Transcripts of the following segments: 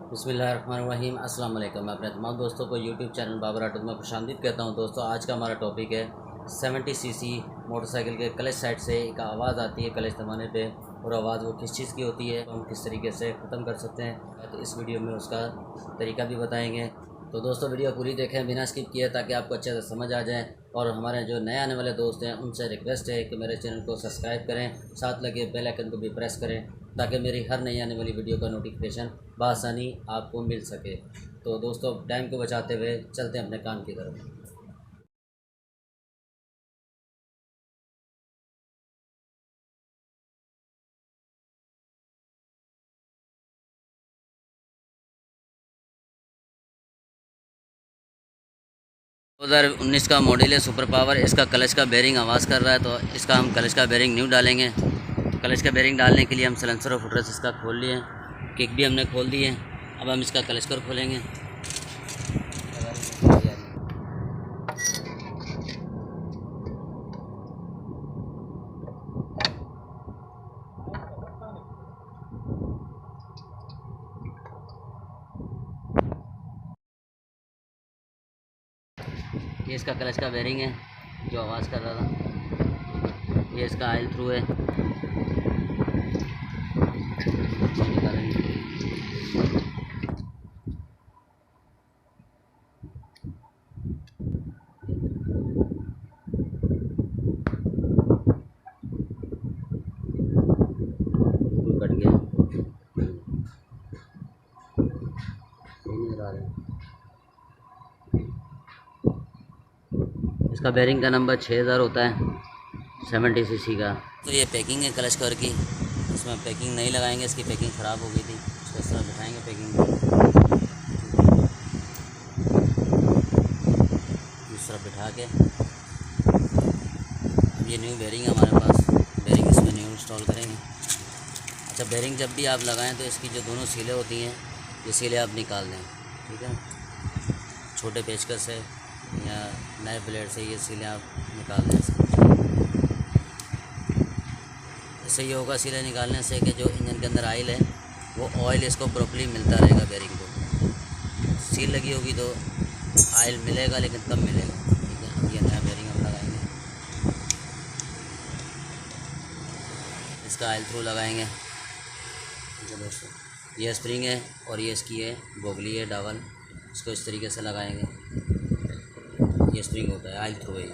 बिस्मिल्लाहिर्रहमानिर्रहीम। अस्सलाम वालेकुम। मैं अपने तमाम दोस्तों को यूट्यूब चैनल बाबर ऑटो में खुशामदीद कहता हूं। दोस्तों, आज का हमारा टॉपिक है 70 सीसी मोटरसाइकिल के क्लच साइड से एक आवाज़ आती है क्लच दबाने पे, और आवाज़ वो किस चीज़ की होती है, तो हम किस तरीके से ख़त्म कर सकते हैं, तो इस वीडियो में उसका तरीका भी बताएँगे। तो दोस्तों, वीडियो पूरी देखें बिना स्किप किए, ताकि आपको अच्छे से समझ आ जाए। और हमारे जो नए आने वाले दोस्त हैं उनसे रिक्वेस्ट है कि मेरे चैनल को सब्सक्राइब करें, साथ लगे बेल आइकन को भी प्रेस करें, ताकि मेरी हर नई आने वाली वीडियो का नोटिफिकेशन बआसानी आपको मिल सके। तो दोस्तों, टाइम को बचाते हुए चलते हैं अपने काम की तरफ। दो 2019 का मॉडल है सुपर पावर। इसका क्लच का बेरिंग आवाज़ कर रहा है, तो इसका हम क्लच का बेरिंग न्यू डालेंगे। तो क्लच का बेरिंग डालने के लिए हम सलेंसर और फुटरेस्ट इसका खोल लिए, किक भी हमने खोल दी है। अब हम इसका क्लच कर खोलेंगे। ये इसका क्लच का बेरिंग है जो आवाज़ कर रहा था। ये इसका ऑयल थ्रू है, निकालेंगे। कट गया, नज़र आ रहा है। इसका बेरिंग का नंबर 6000 होता है, 70 सीसी का। तो ये पैकिंग है क्लच कवर की। इसमें पैकिंग नहीं लगाएंगे, इसकी पैकिंग ख़राब हो गई थी। इसको इस तरह बिठाएंगे पैकिंग इस तरह बिठा के। अब ये न्यू बेरिंग है हमारे पास, बेरिंग इसमें न्यू इंस्टॉल करेंगे। अच्छा, बेरिंग जब भी आप लगाएं तो इसकी जो दोनों सीलें होती हैं, ये सीलें आप निकाल दें, ठीक है। छोटे पेचकस से या नए ब्लेड से ये सीलें आप निकाल दें। इससे ये होगा सीलें निकालने से कि जो इंजन के अंदर ऑयल है वो ऑयल इसको प्रॉपर्ली मिलता रहेगा बेरिंग को। सील लगी होगी तो ऑयल मिलेगा, लेकिन कम मिलेगा, ठीक है। अब ये नया बेरिंग हम लगाएंगे, इसका ऑयल थ्रू लगाएंगे। जो दोस्तों, ये स्प्रिंग है और ये इसकी है बोगली है डावल। इसको इस तरीके से लगाएंगे। ये स्प्रिंग होता है, ऑयल थ्रू है। ये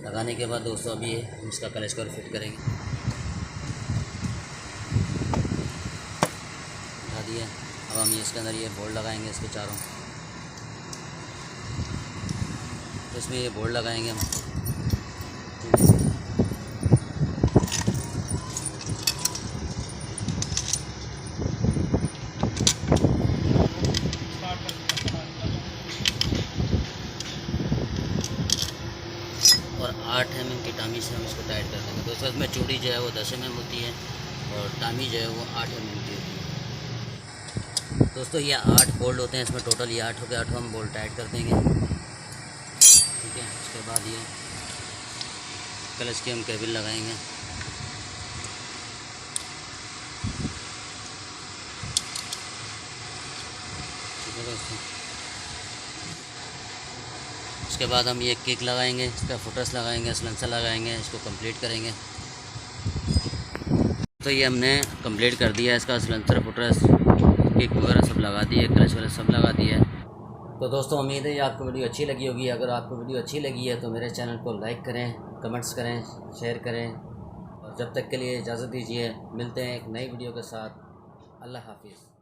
लगाने के बाद दोस्तों अभी ये हम इसका क्लच कवर फिट करेंगे। लगा दिया। अब हम ये इसके अंदर ये बोल्ट लगाएंगे इसके चारों। तो इसमें ये बोल्ट लगाएंगे हम, ठीक है। और 8 mm की टामी से हम इसको टाइट कर देंगे। दोस्तों, इसमें चूड़ी जो है वो 10 mm होती है और टामी जो है वो 8 mm की होती है। दोस्तों, ये 8 बोल्ट होते हैं इसमें टोटल। ये 8 हो गए, 8 हम बोल्ट टाइट कर देंगे, ठीक है। उसके बाद ये क्लच की हम केबल लगाएंगे। ठीक है दोस्तों, उसके बाद हम ये किक लगाएंगे, इसका फुटरेस्ट लगाएंगे, सलेंसर लगाएंगे, इसको कंप्लीट करेंगे। तो ये हमने कंप्लीट कर दिया है। इसका सलेंसर, फुटरेस्ट, किक वगैरह सब लगा दिए, क्लच वगैरह सब लगा दिया है। तो दोस्तों, उम्मीद है आपको वीडियो अच्छी लगी होगी। अगर आपको वीडियो अच्छी लगी है तो मेरे चैनल को लाइक करें, कमेंट्स करें, शेयर करें। और जब तक के लिए इजाज़त दीजिए, मिलते हैं एक नई वीडियो के साथ। अल्लाह हाफिज़।